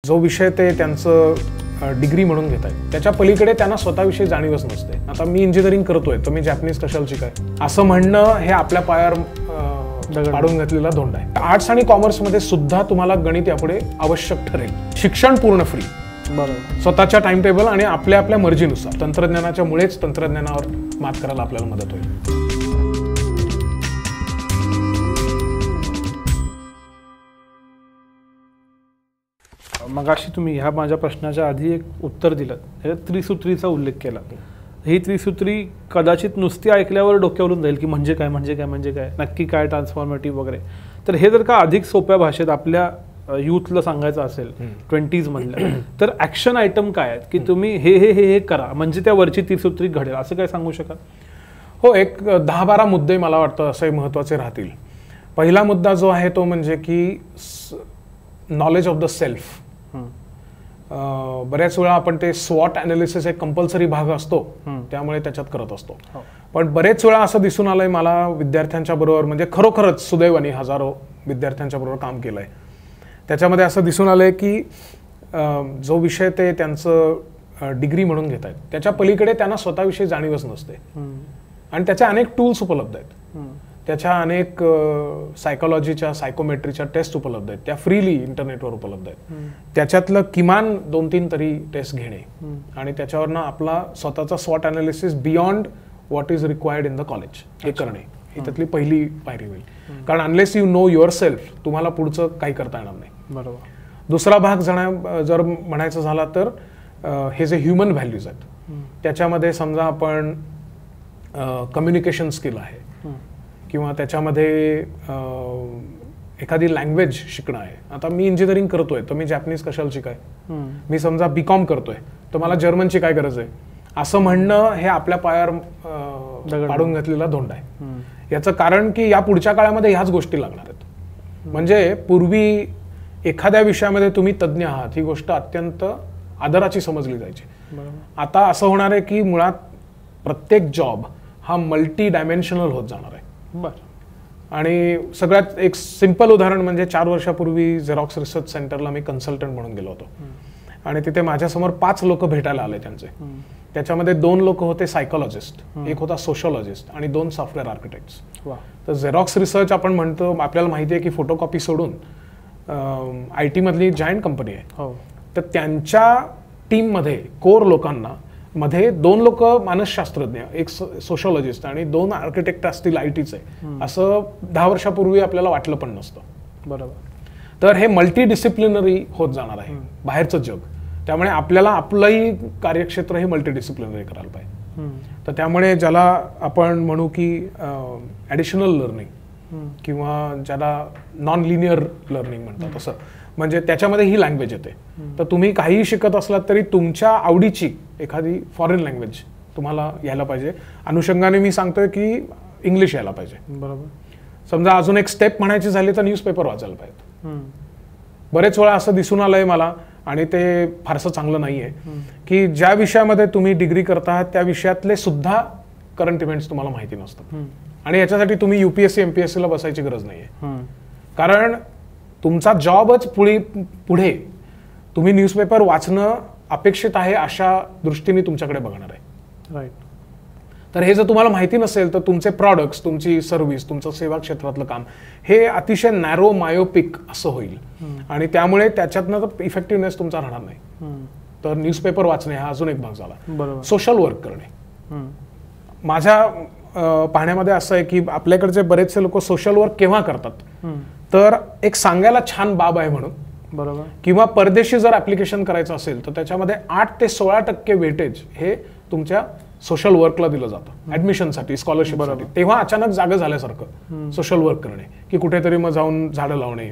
जो विषय ते त्यांचं डिग्री म्हणून घेत आहेत त्याच्या पलीकडे त्यांना स्वतःविषयी जाणीवच नसते. आता मी इंजिनिअरिंग करतोय तर मी जॅपनीज कशाला शिकाय असं म्हणणं हे आपल्या पायावर पाडून घातलेला धोंडा आहे. आर्ट्स आणि कॉमर्समध्ये सुद्धा तुम्हाला गणित यापुढे आवश्यक ठरेल. शिक्षण पूर्ण फ्री, बरोबर, स्वतःच्या टाइम टेबल आणि आपल्या आपल्या मर्जीनुसार. तंत्रज्ञानाच्या मुळेच तंत्रज्ञानावर मात करायला आपल्याला मदत होईल. मगाशी तुम्ही ह्या माझ्या प्रश्नाच्या आधी एक उत्तर दिलं, त्याच्यात त्रिसूत्रीचा उल्लेख केला. ही त्रिसूत्री कदाचित नुसती ऐकल्यावर डोक्यावरून जाईल की म्हणजे काय म्हणजे काय म्हणजे काय, नक्की काय ट्रान्सफॉर्मेटिव्ह वगैरे. तर हे जर का अधिक सोप्या भाषेत आपल्या यूथला सांगायचं असेल 20s मधल्या, तर ॲक्शन आयटम काय आहेत की तुम्ही हे हे हे हे करा म्हणजे त्या वरची त्रिसूत्री घडेल, असं काय सांगू शकाल? हो, एक 10-12 मुद्दे मला वाटतं असे महत्त्वाचे राहतील. पहिला मुद्दा जो आहे तो म्हणजे की नॉलेज ऑफ द सेल्फ. बऱ्याच वेळा आपण ते स्वॉट ॲनालिसिस एक कंपल्सरी भाग असतो त्यामुळे त्याच्यात करत असतो. पण बरेच वेळा असं दिसून आलंय मला विद्यार्थ्यांच्या बरोबर, म्हणजे खरोखरच सुदैवाने हजारो विद्यार्थ्यांच्या बरोबर काम केलंय, त्याच्यामध्ये असं दिसून आलंय की जो विषय ते त्यांचं डिग्री म्हणून घेत आहेत त्याच्या पलीकडे त्यांना स्वतःविषयी जाणीवच नसते. आणि त्याच्या अनेक टूल्स उपलब्ध आहेत, त्याच्या अनेक सायकोलॉजीच्या सायकोमेट्रीच्या टेस्ट उपलब्ध आहेत, त्या फ्रीली इंटरनेटवर उपलब्ध आहेत. त्याच्यातलं किमान 2-3 तरी टेस्ट घेणे आणि त्याच्यावरनं आपला स्वतःचा स्वॉट analysis beyond what is required in the college हे करणे, ही त्यातली पहिली पायरी होईल. कारण unless you know your self तुम्हाला पुढचं काही करता येणार नाही. बरोबर. दुसरा भाग जर म्हणायचं झाला तर हे जे ह्युमन व्हॅल्यूज आहेत त्याच्यामध्ये समजा आपण कम्युनिकेशन स्किल आहे किंवा त्याच्यामध्ये एखादी लँग्वेज शिकणं आहे. आता मी इंजिनिअरिंग करतोय तर मी जॅपनीज कशाला शिकाय, मी समजा बीकॉम करतोय तर मला जर्मनची काय गरज आहे असं म्हणणं हे आपल्या पायावर पाडून घातलेला धोंडा आहे. याचं कारण की या पुढच्या काळामध्ये ह्याच गोष्टी लागणार आहेत. म्हणजे पूर्वी एखाद्या विषयामध्ये तुम्ही तज्ज्ञ आहात ही गोष्ट अत्यंत आदराची समजली जायची. आता असं होणार आहे की मुळात प्रत्येक जॉब हा मल्टी डायमेन्शनल होत जाणार आहे. आणि सगळ्यात एक सिंपल उदाहरण म्हणजे 4 वर्षापूर्वी झेरॉक्स रिसर्च सेंटरला मी कन्सल्टंट म्हणून गेलो होतो आणि तिथे माझ्यासमोर 5 लोक भेटायला आले. त्याच्यामध्ये 2 लोक होते सायकोलॉजिस्ट, एक होता सोशोलॉजिस्ट आणि 2 सॉफ्टवेअर आर्किटेक्ट्स. तर झेरॉक्स रिसर्च आपण म्हणतो, आपल्याला माहिती आहे की फोटोकॉपी सोडून IT मधली जायंट कंपनी आहे. तर त्यांच्या टीममध्ये कोर लोकांना मध्ये 2 लोक मानसशास्त्रज्ञ, एक सोशोलॉजिस्ट आणि 2 आर्किटेक्ट असतील ITचे, असं 10 वर्षापूर्वी आपल्याला वाटलं पण नसतं. बरोबर. तर हे मल्टी डिसिप्लिनरी होत जाणार आहे बाहेरचं जग. त्यामुळे आपल्याला आपलंही कार्यक्षेत्र हे मल्टी डिसिप्लिनरी करायला पाहिजे. तर त्यामुळे ज्याला आपण म्हणू की ॲडिशनल लर्निंग किंवा ज्याला नॉन लिनियर लर्निंग म्हणतात असं, म्हणजे त्याच्यामध्ये ही लँग्वेज येते. तर तुम्ही काहीही शिकत असलात तरी तुमच्या आवडीची एखादी फॉरेन लँग्वेज तुम्हाला यायला पाहिजे. अनुषंगाने मी सांगतोय की इंग्लिश यायला पाहिजे. बरोबर. समजा अजून एक स्टेप म्हणायची झाली तर न्यूजपेपर वाचायला पाहिजे. बरेच वेळा असं दिसून आलंय मला, आणि ते फारसं चांगलं नाहीये, की ज्या विषयामध्ये तुम्ही डिग्री करता त्या विषयातले सुद्धा करंट इव्हेंट्स तुम्हाला माहिती नसतात. आणि याच्यासाठी तुम्ही UPSC MPSC ला बसायची गरज नाहीये. कारण तुमचा जॉबच पुढे तुम्ही न्यूजपेपर वाचणं अपेक्षित आहे अशा दृष्टीने तुमच्याकडे बघणार आहे. राईट. तर हे जर तुम्हाला माहिती नसेल तर तुमचे प्रॉडक्ट्स, तुमची सर्व्हिस, तुमचं सेवा क्षेत्रातलं काम हे अतिशय नॅरो मायोपिक असं होईल आणि त्यामुळे त्याच्यातनं इफेक्टिव्हनेस तुमचा राहणार नाही. तर न्यूजपेपर वाचणे हा अजून एक भाग झाला. सोशल वर्क करणे. माझ्या पाहण्यामध्ये असं आहे की आपल्याकडचे बरेचसे लोक सोशल वर्क केव्हा करतात तर एक सांगायला छान बाब आहे म्हणून. बरोबर. किंवा परदेशी जर ऍप्लिकेशन करायचं असेल तर त्याच्यामध्ये 8 ते 16% वेटेज हे तुमच्या सोशल वर्कला दिलं जातं ऍडमिशनसाठी, स्कॉलरशिपसाठी. तेव्हा अचानक जागा झाल्यासारखं सोशल वर्क करणे, की कुठेतरी मग जाऊन झाडं लावणे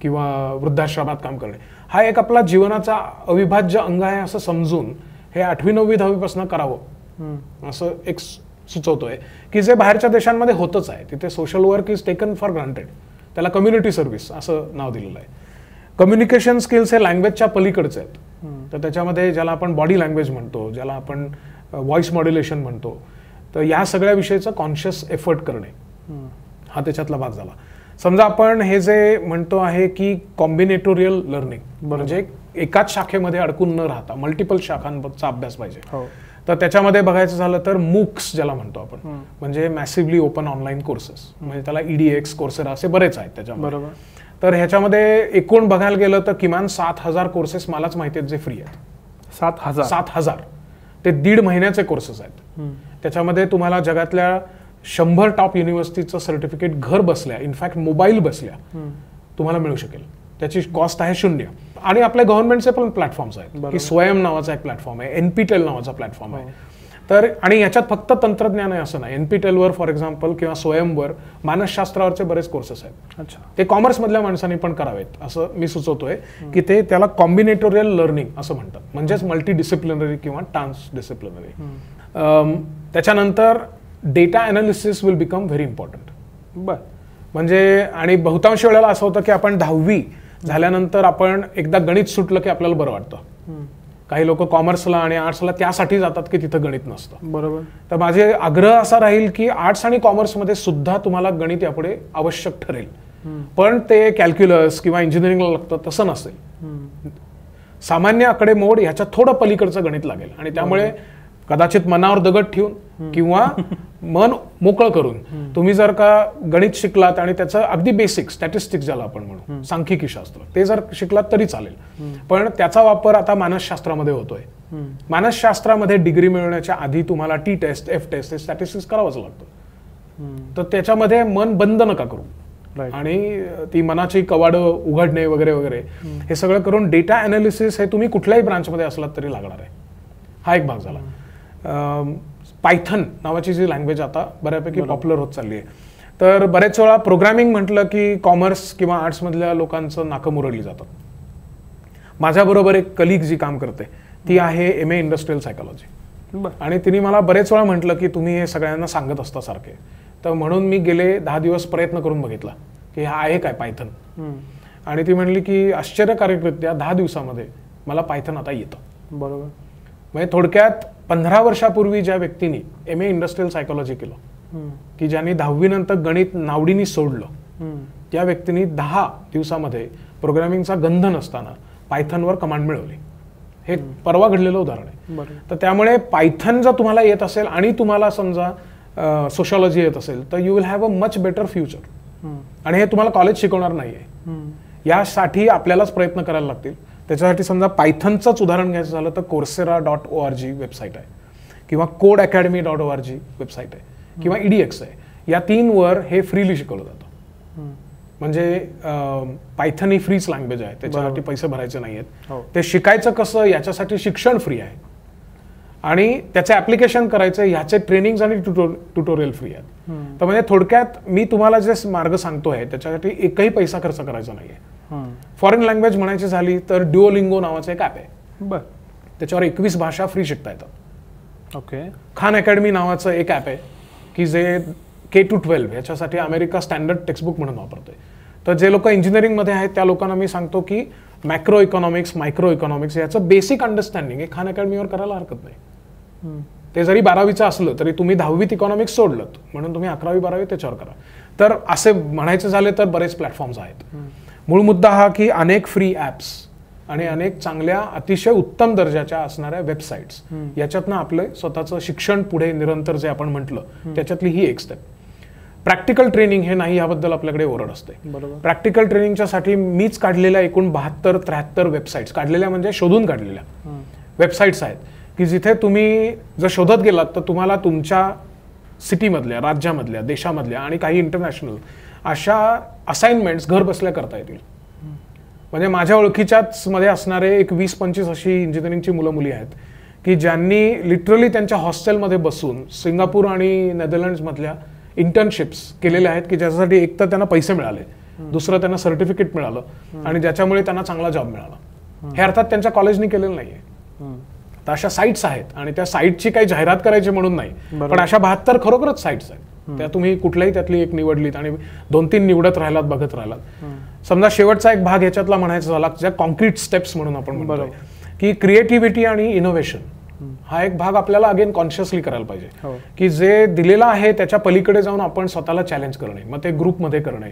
किंवा वृद्धाश्रमात काम करणे, हा एक आपला जीवनाचा अविभाज्य अंग आहे असं समजून हे 8वी 9वी 10वी पासून करावं असं एक सुचवतोय, की जे बाहेरच्या देशांमध्ये होतच आहे. तिथे social work is taken for granted. त्याला कम्युनिटी सर्व्हिस असं नाव दिलेलं आहे. कम्युनिकेशन स्किल्स हे लँग्वेजच्या पलीकडचे आहेत. तर त्याच्यामध्ये ज्याला आपण बॉडी लँग्वेज म्हणतो, ज्याला आपण व्हॉइस मॉड्युलेशन म्हणतो, तर या सगळ्या विषयीचा कॉन्शियस एफर्ट करणे हा त्याच्यातला भाग झाला. समजा आपण हे जे म्हणतो आहे की कॉम्बिनेटोरियल लर्निंग, म्हणजे एकाच शाखेमध्ये अडकून न राहता मल्टिपल शाखांचा अभ्यास पाहिजे. तर त्याच्यामध्ये बघायचं झालं तर मूक्स ज्याला म्हणतो आपण, म्हणजे मॅसिव्हली ओपन ऑनलाईन कोर्सेस, म्हणजे त्याला EDX, कोर्सेरा असे बरेच आहेत त्याच्यामध्ये. बरोबर. तर ह्याच्यामध्ये एकूण बघायला गेलं तर किमान 7,000 कोर्सेस मलाच माहिती आहेत जे फ्री आहेत. 7,000 ते 1.5 महिन्याचे कोर्सेस आहेत. त्याच्यामध्ये तुम्हाला जगातल्या 100 टॉप युनिव्हर्सिटीचं सर्टिफिकेट घर बसल्या, इनफॅक्ट मोबाईल बसल्या तुम्हाला मिळू शकेल. त्याची कॉस्ट आहे 0. आणि आपल्या गव्हर्नमेंटचे पण प्लॅटफॉर्म्स आहेत की स्वयं नावाचा एक प्लॅटफॉर्म आहे, NPTEL नावाचा प्लॅटफॉर्म आहे. तर आणि याच्यात फक्त तंत्रज्ञान आहे असं नाही. NPTEL फॉर एक्झाम्पल किंवा स्वयंवर मानसशास्त्रावरचे बरेच कोर्सेस आहेत. ते कॉमर्स मधल्या माणसांनी पण करावेत असं मी सुचवतोय की ते त्याला कॉम्बिनेटोरियल लर्निंग असं म्हणतात, म्हणजेच मल्टी डिसिप्लिनरी किंवा ट्रान्स डिसिप्लिनरी. त्याच्यानंतर data analysis will become very important. म्हणजे आणि बहुतांश वेळेला असं होतं की आपण 10वी झाल्यानंतर आपण एकदा गणित सुटलं की आपल्याला बरं वाटतं. काही लोक कॉमर्सला आणि आर्ट्सला त्यासाठी जातात की तिथं गणित नसतं. बरोबर. तर माझे आग्रह असा राहील की आर्ट्स आणि कॉमर्समध्ये सुद्धा तुम्हाला गणित यापुढे आवश्यक ठरेल, पण ते कॅल्क्युलस किंवा इंजिनिअरिंगला लागतं तसं नसेल. सामान्य आकडेमोड ह्याच्या थोडं पलीकडचं गणित लागेल. आणि त्यामुळे कदाचित मनावर दगड ठेवून किंवा मन मोकळं करून तुम्ही जर का गणित शिकलात आणि त्याचं अगदी बेसिक स्टॅटिस्टिक्स ज्याला आपण म्हणू, सांख्यिकी शास्त्र, ते जर शिकलात तरी चालेल. पण त्याचा वापर आता मानसशास्त्रामध्ये होतोय. मानसशास्त्रामध्ये डिग्री मिळवण्याच्या आधी तुम्हाला T टेस्ट, F टेस्ट हे स्टॅटिस्टिक्स करावंच लागतं. तर त्याच्यामध्ये मन बंद नका करू आणि ती मनाची कवाडं उघडणे वगैरे वगैरे हे सगळं करून डेटा अनालिसिस हे तुम्ही कुठल्याही ब्रांचमध्ये असलात तरी लागणार आहे. हा एक भाग झाला. पायथन नावाची जी लँग्वेज आता बऱ्यापैकी पॉप्युलर होत चालली आहे. तर बरेच वेळा प्रोग्रामिंग म्हटलं की कॉमर्स किंवा आर्ट्स मधल्या लोकांचं नाकं मुरडली जातात. माझ्याबरोबर एक कलिग जी काम करते ती आहे MA इंडस्ट्रियल सायकोलॉजी, आणि तिने मला बरेच वेळा म्हटलं की तुम्ही हे सगळ्यांना सांगत असता सारखे. तर म्हणून मी गेले 10 दिवस प्रयत्न करून बघितला की हा आहे काय पायथन. आणि ती म्हणली की आश्चर्यकारकरित्या 10 दिवसामध्ये मला पायथन आता येतं. बरोबर. म्हणजे थोडक्यात 15 वर्षापूर्वी ज्या व्यक्तीने MA इंडस्ट्रियल सायकोलॉजी केलं, की ज्यांनी 10वी नंतर गणित नावडीने सोडलं, त्या व्यक्तीने 10 दिवसामध्ये प्रोग्रामिंगचा गंध नसताना पायथनवर कमांड मिळवली. हे परवा घडलेलं उदाहरण आहे. तर त्यामुळे पायथन जर तुम्हाला येत असेल आणि तुम्हाला समजा सोशॉलॉजी येत असेल तर you will have a much better future. आणि हे तुम्हाला कॉलेज शिकवणार नाहीये. यासाठी आपल्यालाच प्रयत्न करायला लागतील. त्याच्यासाठी समजा पायथनचंच उदाहरण घ्यायचं झालं तर coursera.org वेबसाईट आहे, किंवा codeacademy.org वेबसाईट आहे, किंवा EDX आहे. या 3 वर हे फ्रीली शिकवलं जातं. म्हणजे पायथन ही फ्रीच लँग्वेज आहे, त्याच्यासाठी पैसे भरायचे नाहीयेत. ते शिकायचं कसं याच्यासाठी शिक्षण फ्री आहे, आणि त्याचे ऍप्लिकेशन करायचं ह्याचे ट्रेनिंग आणि ट्युटोरियल फ्री आहेत. तर म्हणजे थोडक्यात मी तुम्हाला जे मार्ग सांगतोय त्याच्यासाठी एकही पैसा खर्च करायचा नाहीये. फॉरेन लँग्वेज म्हणायची झाली तर ड्युओलिंगो नावाचं एक ऍप आहे. त्याच्यावर 21 भाषा फ्री शिकता येतात. ओके. खान अकॅडमी नावाचं एक ऍप आहे की जे K to 12 याच्यासाठी अमेरिका स्टँडर्ड टेक्स्टबुक म्हणून वापरतोय. तर जे लोक इंजिनिअरिंगमध्ये आहेत त्या लोकांना मी सांगतो की मॅक्रो इकॉनॉमिक्स, मायक्रो इकॉनॉमिक्स याचं बेसिक अंडरस्टँडिंग हे खान अकॅडमीवर करायला हरकत नाही. ते जरी 12वीचं असलं तरी तुम्ही 10वीत इकॉनॉमिक्स सोडलं म्हणून तुम्ही 11वी 12वी त्याच्यावर करा. तर असे म्हणायचे झाले तर बरेच प्लॅटफॉर्म्स आहेत. मूळ मुद्दा हा की अनेक फ्री ॲप्स आणि अनेक चांगल्या अतिशय उत्तम दर्जाच्या असणाऱ्या वेबसाईट्स याच्यातनं आपलं स्वतःचं शिक्षण पुढे निरंतर जे आपण म्हटलं त्याच्यातली ही एक स्टेप. प्रॅक्टिकल ट्रेनिंग हे नाही याबद्दल आपल्याकडे ओरड असते. प्रॅक्टिकल ट्रेनिंगच्या साठी मीच काढलेल्या एकूण 72-73 वेबसाईट्स काढलेल्या, म्हणजे शोधून काढलेल्या वेबसाईट्स आहेत की जिथे तुम्ही जर शोधत गेलात तर तुम्हाला तुमच्या सिटीमधल्या, राज्यामधल्या, देशामधल्या आणि काही इंटरनॅशनल अशा असाइनमेंट्स घर बसल्या करता येतील. म्हणजे माझ्या ओळखीच्याच मध्ये असणारे एक 20-25 अशी इंजिनिअरिंगची मुलं मुली आहेत की ज्यांनी लिटरली त्यांच्या हॉस्टेलमध्ये बसून सिंगापूर आणि नेदरलँड्स मधल्या इंटर्नशिप्स केलेल्या आहेत की ज्याच्यासाठी एक तर त्यांना पैसे मिळाले, दुसरं त्यांना सर्टिफिकेट मिळालं आणि ज्याच्यामुळे त्यांना चांगला जॉब मिळाला. हे अर्थात त्यांच्या कॉलेजनी केलेलं नाहीये. तर अशा साईट्स आहेत आणि त्या साईटची काही जाहिरात करायची म्हणून नाही, पण अशा 72 खरोखरच साईट्स आहेत. त्या तुम्ही कुठल्याही त्यातली एक निवडलीत आणि 2-3 निवडत राहिलात, बघत राहिलात. समजा शेवटचा एक भाग ह्याच्यातला म्हणायचा झाला ज्या कॉन्क्रीट स्टेप्स म्हणून आपण म्हणतो की क्रिएटिव्हिटी आणि इनोव्हेशन हा एक भाग आपल्याला अगेन कॉन्शियसली करायला पाहिजे की जे दिलेलं आहे त्याच्या पलीकडे जाऊन आपण स्वतःला चॅलेंज करणे, मग ते ग्रुपमध्ये करणे,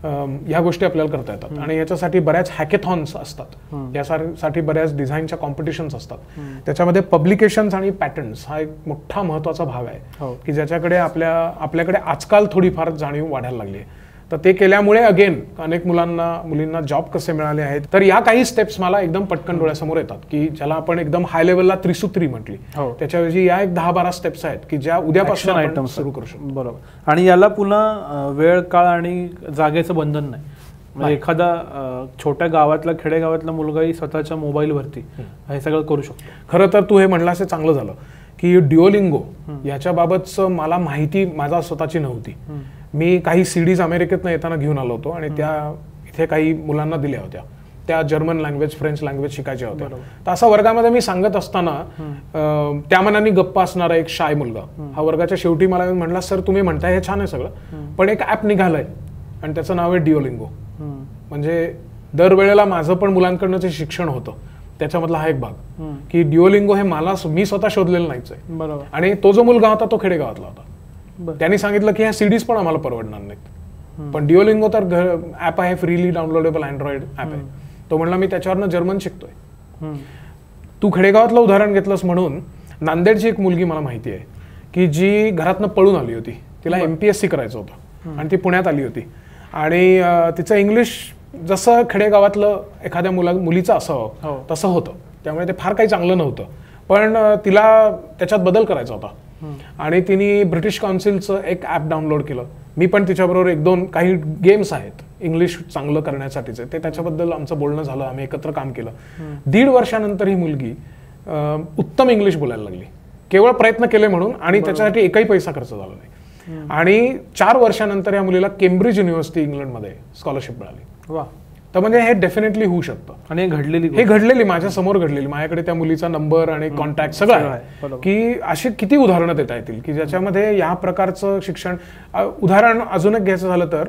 ह्या गोष्टी आपल्याला करता येतात. आणि याच्यासाठी बऱ्याच हॅकेथॉन्स असतात, यासाठी बऱ्याच डिझाईनच्या कॉम्पिटिशन्स असतात. त्याच्यामध्ये पब्लिकेशन्स आणि पॅटर्न्स हा एक मोठा महत्त्वाचा भाग आहे की ज्याच्याकडे आपल्याकडे आजकाल थोडीफार जाणीव वाढायला लागली आहे. तर ते केल्यामुळे अगेन अनेक मुलींना जॉब कसे मिळाले आहेत. तर या काही स्टेप्स मला एकदम पटकन डोळ्यासमोर येतात की ज्याला आपण एकदम हाय लेवलला त्रिसूत्री म्हटली, त्याच्याऐवजी या एक 10-12 स्टेप्स आहेत की ज्या उद्यापासून आपण सुरू करू शकतो. बरोबर. आणि याला पुन्हा वेळ काळ आणि जागेचं बंधन नाही. म्हणजे एखादा छोट्या गावातला खेडेगावातला मुलगाही स्वतःच्या मोबाईलवरती हे सगळं करू शकतो. खरं तर तू हे म्हणलास हे चांगलं झालं की ड्युओलिंगो याच्याबाबतचं मला माहिती माझा स्वतःची नव्हती. मी काही सीडीज अमेरिकेतनं येताना घेऊन आलो होतो आणि त्या इथे काही मुलांना दिल्या होत्या. त्या जर्मन लँग्वेज, फ्रेंच लँग्वेज शिकायच्या होत्या. तर असं वर्गामध्ये मी सांगत असताना त्या मनाने गप्पा असणारा एक शाय मुलगा हा वर्गाच्या शेवटी मला म्हटला, सर तुम्ही म्हणताय हे छान आहे सगळं, पण एक ॲप निघालंय आणि त्याचं नाव आहे ड्युओलिंगो. म्हणजे दरवेळेला माझं पण मुलांकडनं जे शिक्षण होतं त्याच्यामधला हा एक भाग की ड्युओलिंगो हे मी स्वतः शोधलेलं नाहीच आहे. बरोबर. आणि तो जो मुलगा होता तो खेडेगावातला होता. त्यांनी सांगितलं की ह्या सीडीज पण आम्हाला परवडणार नाहीत, पण ड्युओलिंगो तर ऍप आहे, फ्रीली डाउनलोडेबल अँड्रॉइड ऍप आहे. तो म्हणला मी त्याच्यावरनं जर्मन शिकतोय. तू खेडेगावातलं उदाहरण घेतलंस म्हणून नांदेडची एक मुलगी मला माहिती आहे की जी घरातनं पळून आली होती. तिला MPSC करायचं होतं आणि ती पुण्यात आली होती आणि तिचं इंग्लिश जसं खेडेगावातलं एखाद्या मुलीचं असावं तसं होतं. त्यामुळे ते फार काही चांगलं नव्हतं, पण तिला त्याच्यात बदल करायचा होता आणि तिने ब्रिटिश काउन्सिलचं एक ॲप डाउनलोड केलं. मी पण तिच्याबरोबर 1-2 काही गेम्स आहेत इंग्लिश चांगलं करण्यासाठीचे, ते त्याच्याबद्दल आमचं बोलणं झालं, आम्ही एकत्र काम केलं. 1.5 वर्षानंतर ही मुलगी उत्तम इंग्लिश बोलायला लागली, केवळ प्रयत्न केले म्हणून, आणि त्याच्यासाठी एकही पैसा खर्च झाला नाही. आणि 4 वर्षानंतर या मुलीला केम्ब्रिज युनिव्हर्सिटी इंग्लंडमध्ये स्कॉलरशिप मिळाली. वा. तर म्हणजे हे डेफिनेटली होऊ शकतं. आणि हे घडलेली माझ्या समोर घडलेली, माझ्याकडे त्या मुलीचा नंबर आणि कॉन्टॅक्ट सगळं आहे की अशी किती उदाहरणं देता येतील की ज्याच्यामध्ये या प्रकारचं शिक्षण. उदाहरण अजून एक घ्यायचं झालं तर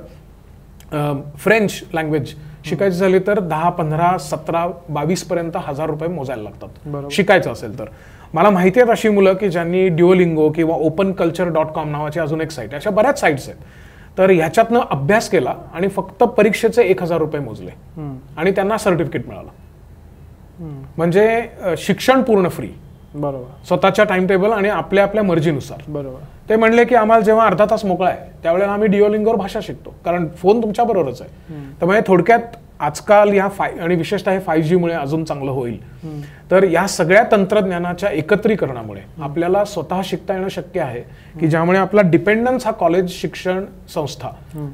फ्रेंच लँग्वेज शिकायची झाली तर 10, 15, 17, 22 पर्यंत ₹1000 मोजायला लागतात शिकायचं असेल तर. मला माहिती आहेत अशी मुलं की ज्यांनी ड्युओलिंगो किंवा openculture.com नावाची अजून एक साईट, अशा बऱ्याच साईट्स आहेत, तर ह्याच्यातनं अभ्यास केला आणि फक्त परीक्षेचे ₹1000 मोजले आणि त्यांना सर्टिफिकेट मिळालं. म्हणजे शिक्षण पूर्ण फ्री. बरोबर. स्वतःच्या टाइम टेबल आणि आपल्या मर्जीनुसार. बरोबर. ते म्हणले की आम्हाला जेव्हा अर्धा तास मोकळा आहे त्यावेळेला आम्ही ड्युओलिंगोवर भाषा शिकतो, कारण फोन तुमच्या बरोबरच आहे. त्यामुळे थोडक्यात आजकाल या आणि विशेषतः 5G मुळे अजून चांगलं होईल. तर या सगळ्या तंत्रज्ञानाच्या एकत्रीकरणामुळे आपल्याला स्वतः शिकता येणं शक्य आहे की ज्यामुळे आपला डिपेंडन्स हा कॉलेज, शिक्षण संस्था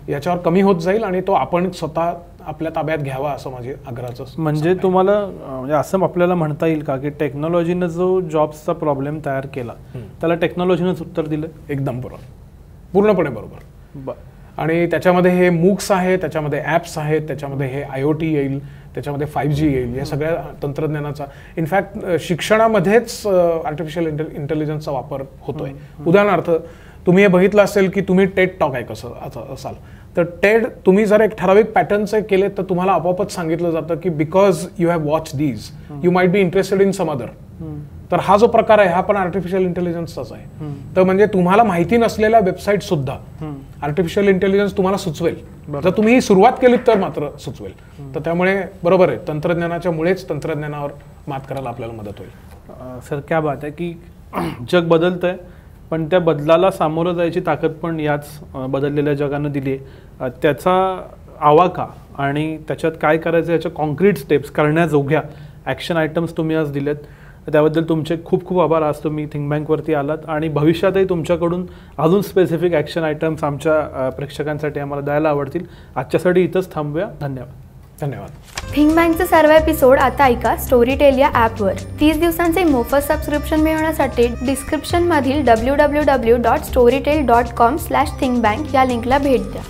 याच्यावर कमी होत जाईल आणि तो आपण स्वतः आपल्या ताब्यात घ्यावा असं माझे आग्रहाचं. म्हणजे तुम्हाला म्हणजे असं आपल्याला म्हणता येईल का की टेक्नॉलॉजीनं जो जॉब्सचा प्रॉब्लेम तयार केला त्याला टेक्नॉलॉजीनंच उत्तर दिलं? एकदम बरोबर, पूर्णपणे बरोबर. आणि त्याच्यामध्ये हे मूक्स आहे, त्याच्यामध्ये ॲप्स आहेत, त्याच्यामध्ये हे IoT येईल, त्याच्यामध्ये 5G येईल, या सगळ्या तंत्रज्ञानाचा इनफॅक्ट शिक्षणामध्येच आर्टिफिशियल इंटेलिजन्सचा वापर होतोय. उदाहरणार्थ तुम्ही हे बघितलं असेल की तुम्ही टेड टॉक असाल तर टेड तुम्ही जर एक ठराविक पॅटर्नचे केले तर तुम्हाला आपोआपच सांगितलं जातं की because you have watch these you might be interested in some other. तर हा जो प्रकार आहे हा पण आर्टिफिशियल इंटेलिजन्सचाच आहे. तर म्हणजे तुम्हाला माहिती नसलेल्या वेबसाईट सुद्धा आर्टिफिशियल इंटेलिजन्स तुम्हाला सुचवेल, जर तुम्ही सुरुवात केली तर मात्र सुचवेल. तर त्यामुळे बरोबर आहे, तंत्रज्ञानाच्या मुळेच तंत्रज्ञानावर मात करायला आपल्याला मदत होईल. सर क्या बात आहे की जग बदलतंय, पण त्या बदलाला सामोरं जायची ताकद पण याच बदललेल्या जगानं दिली आहे. त्याचा आवाका आणि त्याच्यात काय करायचं याच्या कॉन्क्रीट स्टेप्स करण्याजोग्या ॲक्शन आयटम्स तुम्ही आज दिलेत, त्याबद्दल तुमचे खूप खूप आभार. आज तुम्ही थिंक बँकवरती आलात आणि भविष्यातही तुमच्याकडून अजून स्पेसिफिक ॲक्शन आयटम्स आमच्या प्रेक्षकांसाठी आम्हाला द्यायला आवडतील. आजच्यासाठी इथंच थांबूया. धन्यवाद. थिंक बँकचे सर्व एपिसोड आता ऐका स्टोरीटेल या ॲपवर. 30 दिवसांचे मोफत सबस्क्रिप्शन मिळवण्यासाठी डिस्क्रिप्शनमधील www.storytel.com/thinkbank या लिंकला भेट द्या.